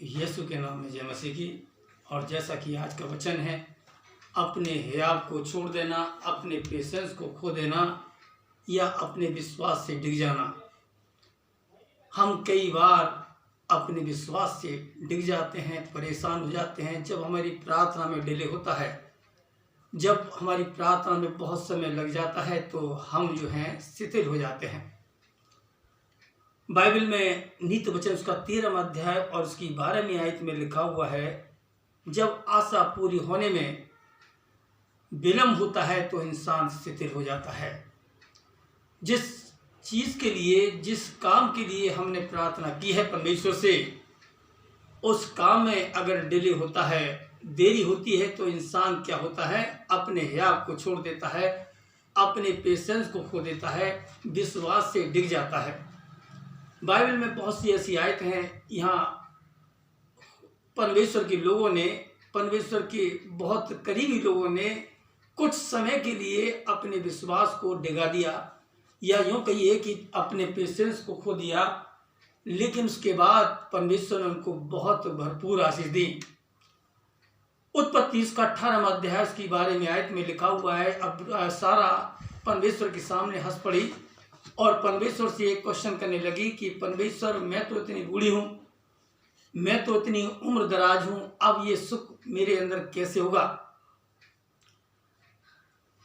यीशु के नाम में जय मसीह की। और जैसा कि आज का वचन है, अपने हियाव को छोड़ देना, अपने पेशेंस को खो देना या अपने विश्वास से डिग जाना। हम कई बार अपने विश्वास से डिग जाते हैं, परेशान हो जाते हैं जब हमारी प्रार्थना में डिले होता है। जब हमारी प्रार्थना में बहुत समय लग जाता है तो हम जो हैं शिथिल हो जाते हैं। बाइबल में नीति वचन उसका 13वां अध्याय और उसकी 12वीं आयत में लिखा हुआ है, जब आशा पूरी होने में विलंब होता है तो इंसान शिथिल हो जाता है। जिस चीज़ के लिए, जिस काम के लिए हमने प्रार्थना की है परमेश्वर से, उस काम में अगर डिले होता है, देरी होती है, तो इंसान क्या होता है, अपने हियाव को छोड़ देता है, अपने पेशेंस को खो देता है, विश्वास से डिग जाता है। बाइबल में बहुत सी ऐसी आयत हैं, यहाँ परमेश्वर के लोगों ने, परमेश्वर के बहुत करीबी लोगों ने कुछ समय के लिए अपने विश्वास को डिगा दिया, या यूँ कहिए कि अपने पेशेंस को खो दिया, लेकिन उसके बाद परमेश्वर ने उनको बहुत भरपूर आशीष दी। उत्पत्ति उसका 18वां अध्याय की बारे में आयत में लिखा हुआ है, अब सारा परमेश्वर के सामने हंस पड़ी और परमेश्वर से एक क्वेश्चन करने लगी कि परमेश्वर, मैं तो इतनी बूढ़ी हूँ, मैं तो इतनी उम्र दराज हूँ, अब ये सुख मेरे अंदर कैसे होगा।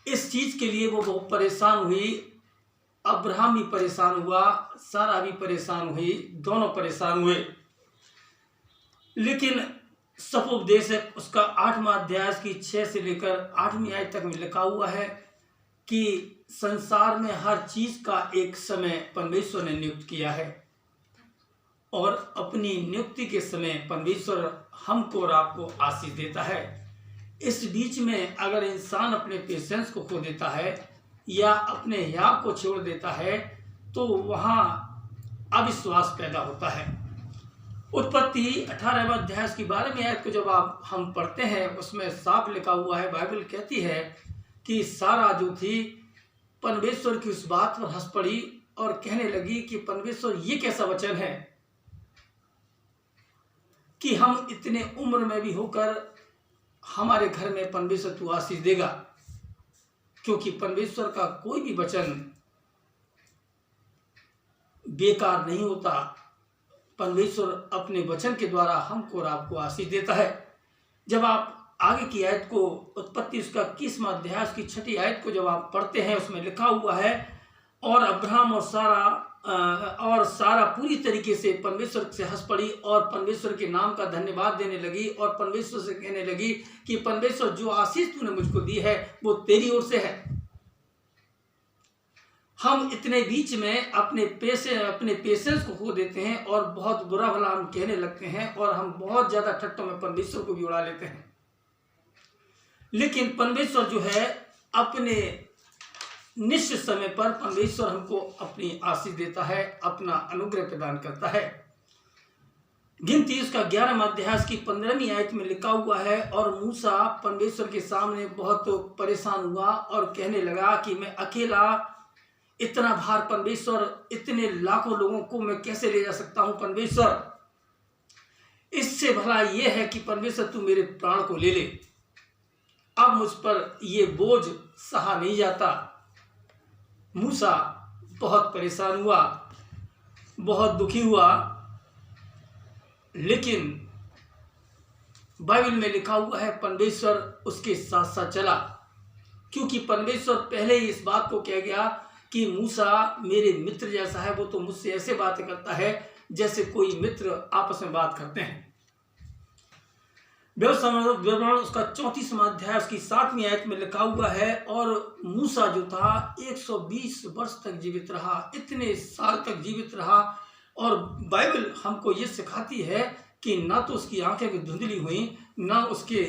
इस चीज़ के लिए वो बहुत परेशान हुई। अब्राहम भी परेशान हुआ, सारा भी परेशान हुई, दोनों परेशान हुए। लेकिन सपोपदेश उसका 8वां अध्याय की 6 से लेकर 8वीं आयत तक में लिखा हुआ है कि संसार में हर चीज़ का एक समय परमेश्वर ने नियुक्त किया है, और अपनी नियुक्ति के समय परमेश्वर हमको और आपको आशीष देता है। इस बीच में अगर इंसान अपने पेशेंस को खो देता है या अपने हियाव को छोड़ देता है तो वहाँ अविश्वास पैदा होता है। उत्पत्ति 18वां अध्याय की 12वीं आयत को जब हम पढ़ते हैं, उसमें साफ लिखा हुआ है, बाइबल कहती है कि सारा जो थी परमेश्वर की उस बात पर हंस पड़ी और कहने लगी कि परमेश्वर, ये कैसा वचन है कि हम इतने उम्र में भी होकर हमारे घर में परमेश्वर तू आशीष देगा। क्योंकि परमेश्वर का कोई भी वचन बेकार नहीं होता। परमेश्वर अपने वचन के द्वारा हमको और आपको आशीष देता है। जब आप आगे की आयत को, उत्पत्ति उसका 21वां अध्याय की 6ठी आयत को जब आप पढ़ते हैं, उसमें लिखा हुआ है, और अब्राहम और सारा पूरी तरीके से परमेश्वर से हंस पड़ी और परमेश्वर के नाम का धन्यवाद देने लगी और परमेश्वर से कहने लगी कि परमेश्वर, जो आशीष तूने मुझको दी है वो तेरी ओर से है। हम इतने बीच में अपने पेशेंस को खो देते हैं और बहुत बुरा भला हम कहने लगते हैं और हम बहुत ज़्यादा ठट्टों में परमेश्वर को भी उड़ा लेते हैं। लेकिन परमेश्वर जो है, अपने निश्चित समय पर परमेश्वर हमको अपनी आशीष देता है, अपना अनुग्रह प्रदान करता है। गिनती उसका 11वां अध्याय की 15वीं आयत में लिखा हुआ है, और मूसा परमेश्वर के सामने बहुत परेशान हुआ और कहने लगा कि मैं अकेला इतना भार, परमेश्वर, इतने लाखों लोगों को मैं कैसे ले जा सकता हूँ परमेश्वर। इससे भला ये है कि परमेश्वर तू मेरे प्राण को ले ले, अब मुझ पर ये बोझ सहा नहीं जाता। मूसा बहुत परेशान हुआ, बहुत दुखी हुआ, लेकिन बाइबल में लिखा हुआ है परमेश्वर उसके साथ साथ चला, क्योंकि परमेश्वर पहले ही इस बात को कह गया कि मूसा मेरे मित्र जैसा है, वो तो मुझसे ऐसे बातें करता है जैसे कोई मित्र आपस में बात करते हैं। विवरण उसका 34वां अध्याय उसकी 7वीं आयत में लिखा हुआ है, और मूसा जो था 120 वर्ष तक जीवित रहा, इतने साल तक जीवित रहा। और बाइबल हमको ये सिखाती है कि ना तो उसकी आंखें धुंधली हुई, ना उसके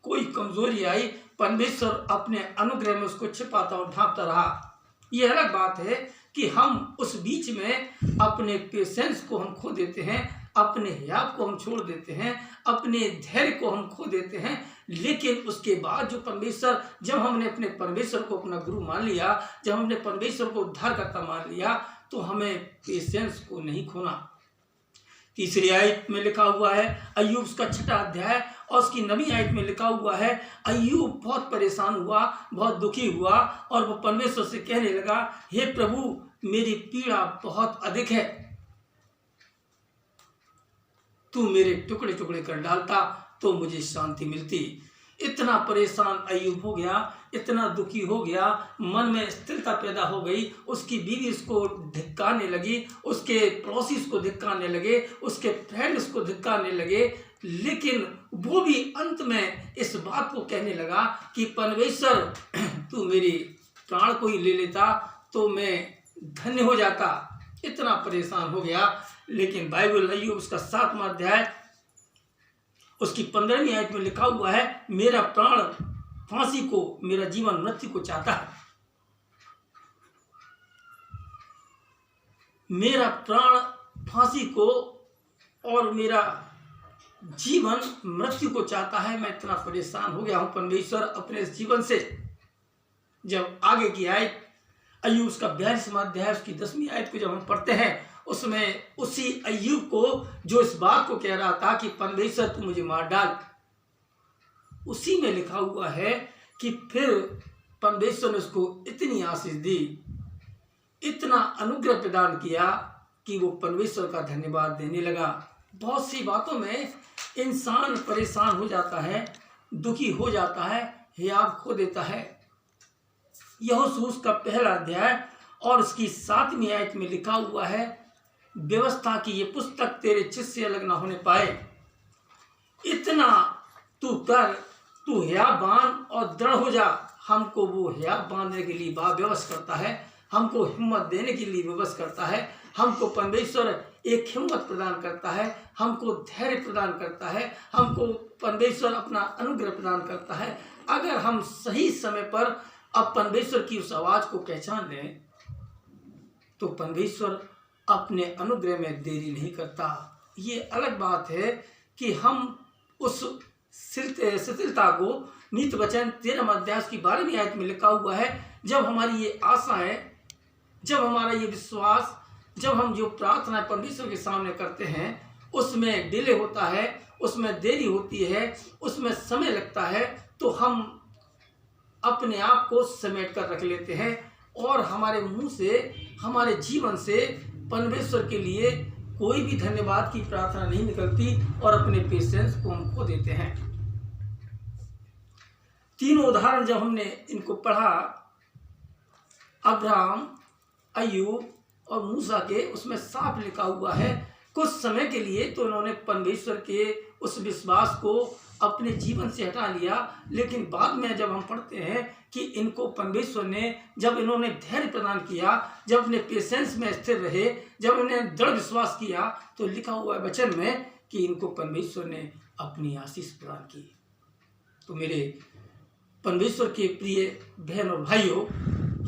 कोई कमजोरी आई, परमेश्वर अपने अनुग्रह में उसको छिपाता और ढांपता रहा। ये अलग बात है कि हम उस बीच में अपने पेशेंस को हम खो देते हैं, अपने हियाव को हम छोड़ देते हैं, अपने धैर्य को हम खो देते हैं। लेकिन उसके बाद जो परमेश्वर, जब हमने अपने परमेश्वर को अपना गुरु मान लिया, जब हमने परमेश्वर को उद्धारकर्ता मान लिया, तो हमें पेशेंस को नहीं खोना। तीसरी आयत में लिखा हुआ है, अय्यूब उसका 6वां अध्याय और उसकी 9वीं आयत में लिखा हुआ है, अय्यूब बहुत परेशान हुआ, बहुत दुखी हुआ और वो परमेश्वर से कहने लगा, हे प्रभु मेरी पीड़ा बहुत अधिक है, तू मेरे टुकड़े टुकड़े कर डालता तो मुझे शांति मिलती। इतना परेशान अय्यूब हो गया, इतना दुखी हो गया, मन में स्थिरता पैदा हो गई। उसकी बीवी उसको धिक्कारने लगी, उसके पड़ोसी उसको धिक्कारने लगे, उसके फ्रेंड उसको धिक्कारने लगे, लेकिन वो भी अंत में इस बात को कहने लगा कि परमेश्वर तू मेरी प्राण को ही ले लेता तो मैं धन्य हो जाता। इतना परेशान हो गया। लेकिन बाइबल अय्यूब उसका 7वां अध्याय उसकी 15वीं आयत में लिखा हुआ है, मेरा प्राण फांसी को, मेरा जीवन मृत्यु को चाहता है। मेरा प्राण फांसी को और मेरा जीवन मृत्यु को चाहता है। मैं इतना परेशान हो गया हूं परमेश्वर अपने इस जीवन से। जब आगे की आयत अय्यूब उसका 42वां अध्याय उसकी 10वीं आयत को जब हम पढ़ते हैं, उसमें उसी अय्यूब को जो इस बात को कह रहा था कि परमेश्वर तू मुझे मार डाल, उसी में लिखा हुआ है कि फिर परमेश्वर ने उसको इतनी आशीष दी, इतना अनुग्रह प्रदान किया कि वो परमेश्वर का धन्यवाद देने लगा। बहुत सी बातों में इंसान परेशान हो जाता है, दुखी हो जाता है, हियाव खो देता है। यहोशू का 1 अध्याय और उसकी 7वीं आयत में लिखा हुआ है, व्यवस्था की ये पुस्तक तेरे चित्त से अलग ना होने पाए। इतना तू कर, तू हियाव बांध और दृढ़ हो जा। हमको वो हियाव बांधने के लिए विवश करता है, हमको हिम्मत देने के लिए विवश करता है, हमको परमेश्वर एक हिम्मत प्रदान करता है, हमको धैर्य प्रदान करता है, हमको परमेश्वर अपना अनुग्रह प्रदान करता है। अगर हम सही समय पर अब परमेश्वर की उस आवाज़ को पहचान लें तो परमेश्वर अपने अनुग्रह में देरी नहीं करता। ये अलग बात है कि हम उस शिथिलता को, नीति वचन 13वां अध्याय की 12वीं आयत में लिखा हुआ है, जब हमारी ये आशा है, जब हमारा ये विश्वास, जब हम जो प्रार्थना परमेश्वर के सामने करते हैं उसमें डिले होता है, उसमें देरी होती है, उसमें समय लगता है, तो हम अपने आप को समेट कर रख लेते हैं और हमारे मुंह से, हमारे जीवन से परमेश्वर के लिए कोई भी धन्यवाद की प्रार्थना नहीं निकलती और अपने पेशेंस को हम खो देते हैं। तीनों उदाहरण जब हमने इनको पढ़ा, अब्राहम, अय्यूब और मूसा के, उसमें साफ लिखा हुआ है कुछ समय के लिए तो इन्होंने परमेश्वर के उस विश्वास को अपने जीवन से हटा लिया, लेकिन बाद में जब हम पढ़ते हैं कि इनको परमेश्वर ने, जब इन्होंने धैर्य प्रदान किया, जब अपने पेशेंस में स्थिर रहे, जब इन्हें दृढ़ विश्वास किया, तो लिखा हुआ है वचन में कि इनको परमेश्वर ने अपनी आशीष प्रदान की। तो मेरे परमेश्वर के प्रिय बहन और भाइयों,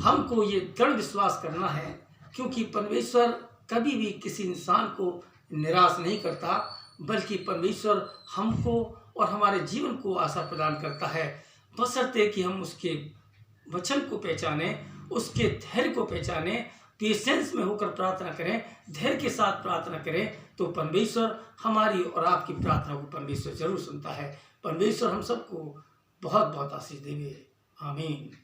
हमको ये दृढ़ विश्वास करना है, क्योंकि परमेश्वर कभी भी किसी इंसान को निराश नहीं करता, बल्कि परमेश्वर हमको और हमारे जीवन को आशा प्रदान करता है, बशर्ते कि हम उसके वचन को पहचाने, उसके धैर्य को पहचाने, पेशेंस में होकर प्रार्थना करें, धैर्य के साथ प्रार्थना करें, तो परमेश्वर हमारी और आपकी प्रार्थना को परमेश्वर जरूर सुनता है। परमेश्वर हम सबको बहुत बहुत आशीष देवे। आमीन।